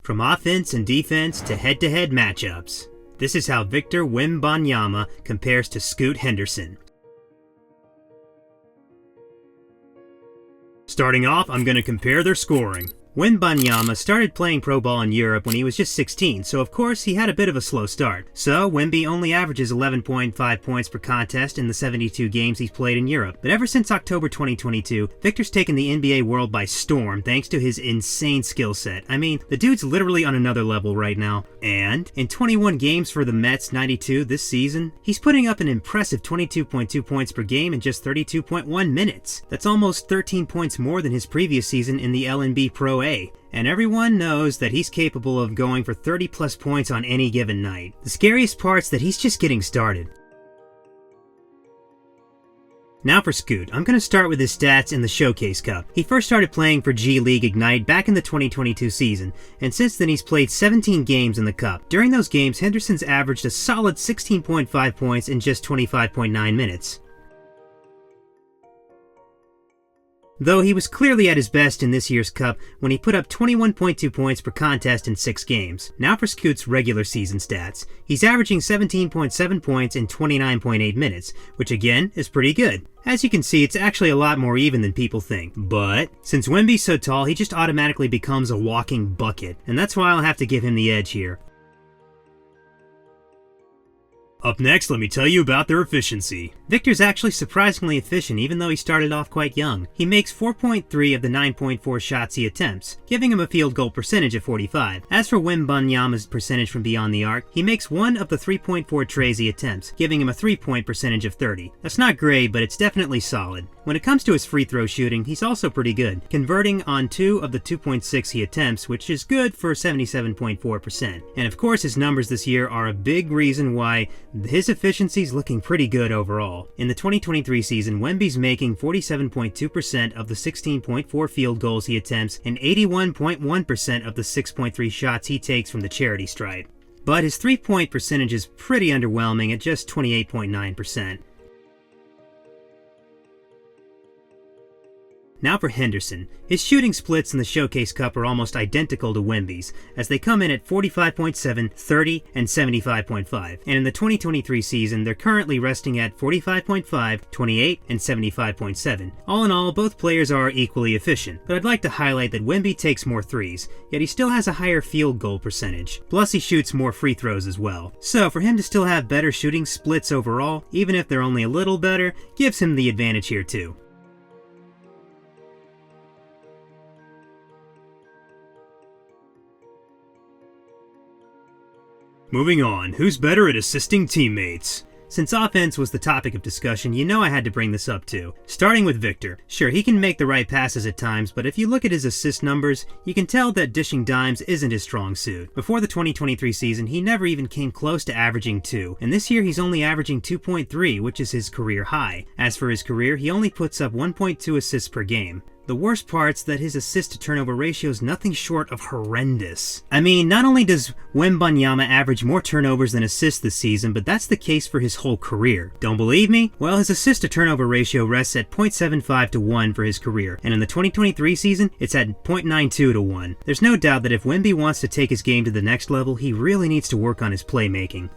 from offense and defense to head-to-head matchups. This is how Victor Wembanyama compares to Scoot Henderson. Starting off, I'm going to compare their scoring. Wembanyama started playing pro ball in Europe when he was just 16, so of course he had a bit of a slow start. So Wemby only averages 11.5 points per contest in the 72 games he's played in Europe. But ever since October 2022, Victor's taken the NBA world by storm thanks to his insane skill set. I mean, the dude's literally on another level right now. And in 21 games for the Mets 92 this season, he's putting up an impressive 22.2 points per game in just 32.1 minutes. That's almost 13 points more than his previous season in the LNB Pro A. And everyone knows that he's capable of going for 30 plus points on any given night. The scariest part's that he's just getting started. Now for Scoot, I'm going to start with his stats in the Showcase Cup. He first started playing for G League Ignite back in the 2022 season, and since then he's played 17 games in the Cup. During those games, Henderson's averaged a solid 16.5 points in just 25.9 minutes. Though he was clearly at his best in this year's Cup when he put up 21.2 points per contest in 6 games. Now for Scoot's regular season stats. He's averaging 17.7 points in 29.8 minutes, which again is pretty good. As you can see, it's actually a lot more even than people think. But since Wemby's so tall, he just automatically becomes a walking bucket, and that's why I'll have to give him the edge here. Up next, let me tell you about their efficiency. Victor's actually surprisingly efficient even though he started off quite young. He makes 4.3 of the 9.4 shots he attempts, giving him a field goal percentage of 45. As for Wembanyama's percentage from beyond the arc, he makes 1 of the 3.4 trays he attempts, giving him a 3-point percentage of 30. That's not great, but it's definitely solid. When it comes to his free throw shooting, he's also pretty good, converting on 2 of the 2.6 he attempts, which is good for 77.4%. And of course his numbers this year are a big reason why his efficiency's looking pretty good overall. In the 2023 season, Wemby's making 47.2% of the 16.4 field goals he attempts and 81.1% of the 6.3 shots he takes from the charity stripe. But his 3-point percentage is pretty underwhelming at just 28.9%. Now for Henderson. His shooting splits in the Showcase Cup are almost identical to Wemby's, as they come in at 45.7, 30, and 75.5. And in the 2023 season, they're currently resting at 45.5, 28, and 75.7. All in all, both players are equally efficient, but I'd like to highlight that Wemby takes more threes, yet he still has a higher field goal percentage. Plus he shoots more free throws as well. So for him to still have better shooting splits overall, even if they're only a little better, gives him the advantage here too. Moving on, who's better at assisting teammates? Since offense was the topic of discussion, you know I had to bring this up too. Starting with Victor. Sure, he can make the right passes at times, but if you look at his assist numbers, you can tell that dishing dimes isn't his strong suit. Before the 2023 season, he never even came close to averaging 2, and this year he's only averaging 2.3, which is his career high. As for his career, he only puts up 1.2 assists per game. The worst part's that his assist-to-turnover ratio is nothing short of horrendous. I mean, not only does Wembanyama average more turnovers than assists this season, but that's the case for his whole career. Don't believe me? Well, his assist-to-turnover ratio rests at 0.75 to 1 for his career, and in the 2023 season, it's at 0.92 to 1. There's no doubt that if Wemby wants to take his game to the next level, he really needs to work on his playmaking.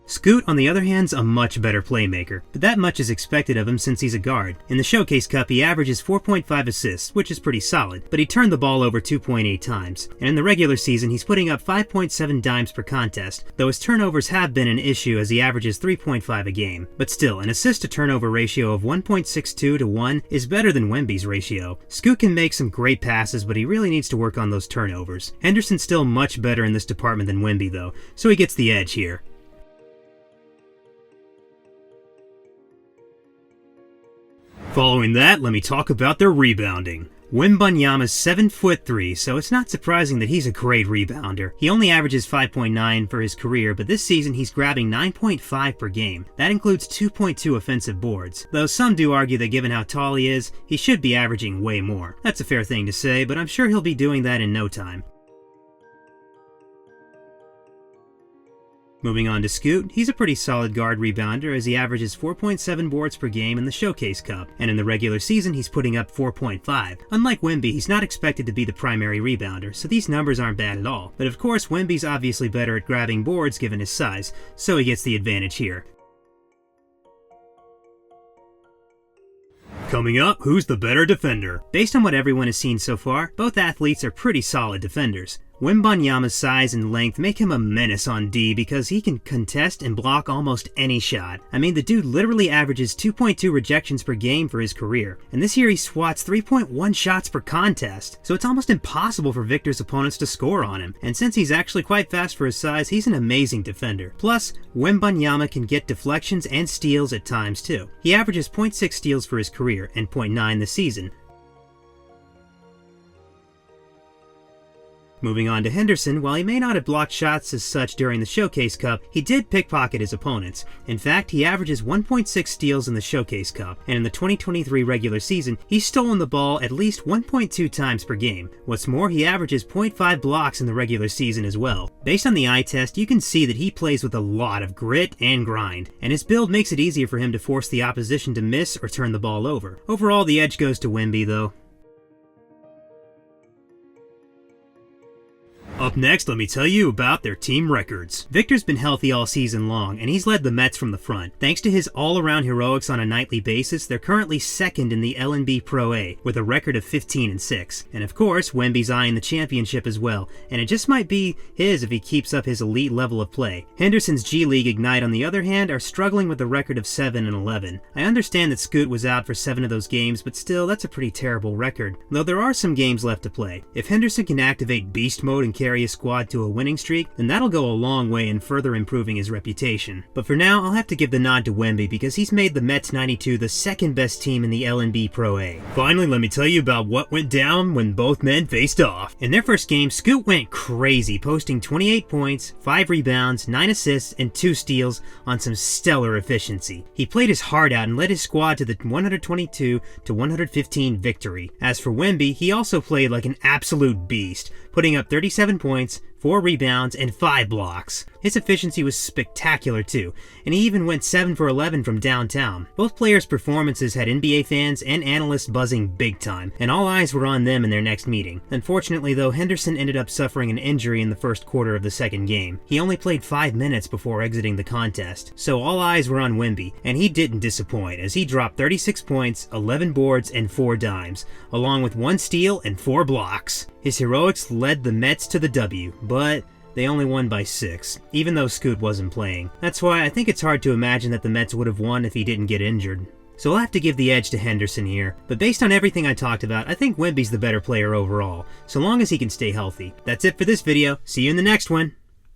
Scoot, on the other hand, is a much better playmaker, but that much is expected of him since he's a guard. In the Showcase Cup, he averages 4.5 assists, which is pretty solid, but he turned the ball over 2.8 times. And in the regular season, he's putting up 5.7 dimes per contest, though his turnovers have been an issue as he averages 3.5 a game. But still, an assist-to-turnover ratio of 1.62 to 1 is better than Wemby's ratio. Scoot can make some great passes, but he really needs to work on those turnovers. Henderson's still much better in this department than Wemby, though, so he gets the edge here. Following that, let me talk about their rebounding. Wembanyama's 7'3", so it's not surprising that he's a great rebounder. He only averages 5.9 for his career, but this season he's grabbing 9.5 per game. That includes 2.2 offensive boards, though some do argue that given how tall he is, he should be averaging way more. That's a fair thing to say, but I'm sure he'll be doing that in no time. Moving on to Scoot, he's a pretty solid guard rebounder as he averages 4.7 boards per game in the Showcase Cup, and in the regular season he's putting up 4.5. Unlike Wemby, he's not expected to be the primary rebounder, so these numbers aren't bad at all. But of course, Wemby's obviously better at grabbing boards given his size, so he gets the advantage here. Coming up, who's the better defender? Based on what everyone has seen so far, both athletes are pretty solid defenders. Wembanyama's size and length make him a menace on D because he can contest and block almost any shot. I mean, the dude literally averages 2.2 rejections per game for his career, and this year he swats 3.1 shots per contest, so it's almost impossible for Victor's opponents to score on him, and since he's actually quite fast for his size, he's an amazing defender. Plus, Wembanyama can get deflections and steals at times too. He averages 0.6 steals for his career and 0.9 this season. Moving on to Henderson, while he may not have blocked shots as such during the Showcase Cup, he did pickpocket his opponents. In fact, he averages 1.6 steals in the Showcase Cup, and in the 2023 regular season, he's stolen the ball at least 1.2 times per game. What's more, he averages 0.5 blocks in the regular season as well. Based on the eye test, you can see that he plays with a lot of grit and grind, and his build makes it easier for him to force the opposition to miss or turn the ball over. Overall, the edge goes to Wemby though. Up next, let me tell you about their team records. Victor's been healthy all season long, and he's led the Mets from the front. Thanks to his all-around heroics on a nightly basis, they're currently second in the L&B Pro A, with a record of 15-6. And of course, Wemby's eyeing the championship as well, and it just might be his if he keeps up his elite level of play. Henderson's G League Ignite, on the other hand, are struggling with a record of 7-11. I understand that Scoot was out for 7 of those games, but still, that's a pretty terrible record. Though there are some games left to play. If Henderson can activate beast mode and carry a squad to a winning streak, then that'll go a long way in further improving his reputation. But for now, I'll have to give the nod to Wemby because he's made the Mets 92 the second best team in the L&B Pro A. Finally, let me tell you about what went down when both men faced off. In their first game, Scoot went crazy, posting 28 points, 5 rebounds, 9 assists, and 2 steals on some stellar efficiency. He played his heart out and led his squad to the 122-115 victory. As for Wemby, he also played like an absolute beast, putting up 37 points, 4 rebounds, and 5 blocks. His efficiency was spectacular too, and he even went 7 for 11 from downtown. Both players' performances had NBA fans and analysts buzzing big time, and all eyes were on them in their next meeting. Unfortunately though, Henderson ended up suffering an injury in the first quarter of the second game. He only played 5 minutes before exiting the contest, so all eyes were on Wemby, and he didn't disappoint as he dropped 36 points, 11 boards, and 4 dimes, along with 1 steal and 4 blocks. His heroics led the Mets to the W, but they only won by 6, even though Scoot wasn't playing. That's why I think it's hard to imagine that the Mets would have won if he didn't get injured. So I'll have to give the edge to Henderson here, but based on everything I talked about, I think Wemby's the better player overall, so long as he can stay healthy. That's it for this video. See you in the next one.